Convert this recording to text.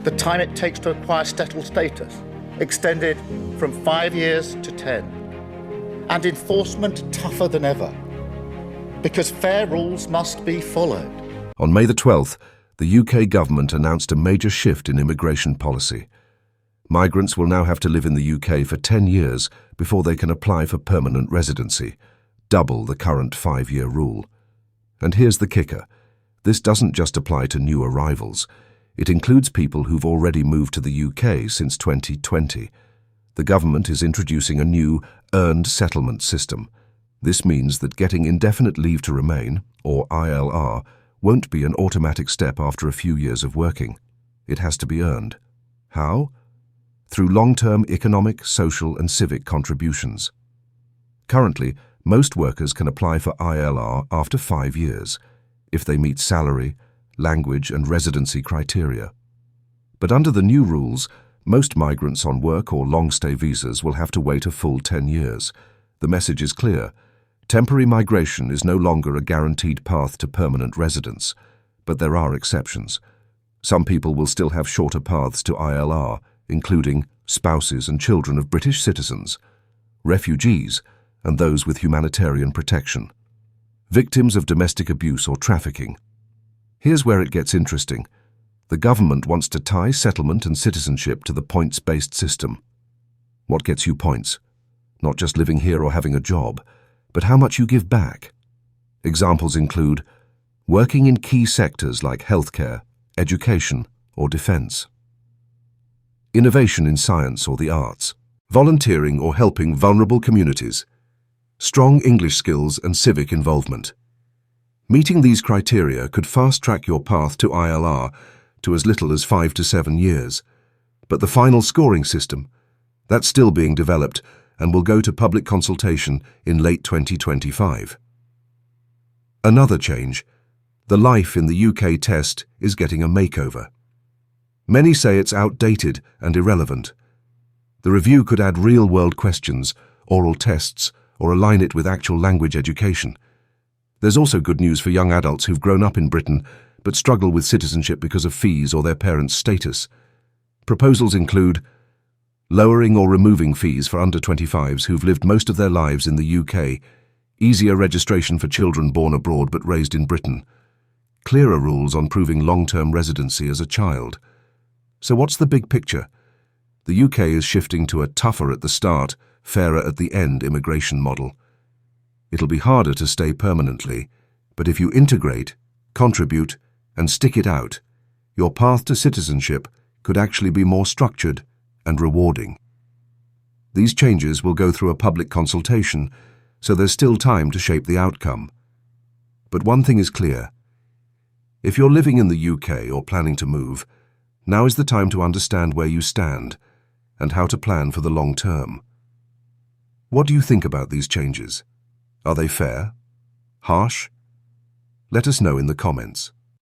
the time it takes to acquire settled status extended from 5 years to 10, and enforcement tougher than ever, because fair rules must be followed. On May the 12th, the UK government announced a major shift in immigration policy. Migrants will now have to live in the UK for 10 years before they can apply for permanent residency, double the current 5-year rule. And here's the kicker. This doesn't just apply to new arrivals. It includes people who've already moved to the UK since 2020. The government is introducing a new earned settlement system. This means that getting indefinite leave to remain, or ILR, won't be an automatic step after a few years of working. It has to be earned. How? Through long-term economic, social and civic contributions. Currently, most workers can apply for ILR after 5 years, if they meet salary, language and residency criteria. But under the new rules, most migrants on work or long-stay visas will have to wait a full 10 years. The message is clear. Temporary migration is no longer a guaranteed path to permanent residence, but there are exceptions. Some people will still have shorter paths to ILR, including spouses and children of British citizens, refugees, and those with humanitarian protection, victims of domestic abuse or trafficking. Here's where it gets interesting. The government wants to tie settlement and citizenship to the points-based system. What gets you points? Not just living here or having a job, but how much you give back. Examples include working in key sectors like healthcare, education, or defense. Innovation in science or the arts. Volunteering or helping vulnerable communities. Strong English skills and civic involvement. Meeting these criteria could fast-track your path to ILR to as little as 5 to 7 years. But the final scoring system, that's still being developed and will go to public consultation in late 2025. Another change. The life in the UK test is getting a makeover. Many say it's outdated and irrelevant. The review could add real-world questions, oral tests, or align it with actual language education. There's also good news for young adults who've grown up in Britain but struggle with citizenship because of fees or their parents' status. Proposals include lowering or removing fees for under 25s who've lived most of their lives in the UK, easier registration for children born abroad but raised in Britain, clearer rules on proving long-term residency as a child. So what's the big picture? The UK is shifting to a tougher at the start, fairer at the end immigration model. It'll be harder to stay permanently, but if you integrate, contribute, and stick it out, your path to citizenship could actually be more structured and rewarding. These changes will go through a public consultation, so there's still time to shape the outcome. But one thing is clear. If you're living in the UK or planning to move, now is the time to understand where you stand and how to plan for the long term. What do you think about these changes? Are they fair? Harsh? Let us know in the comments.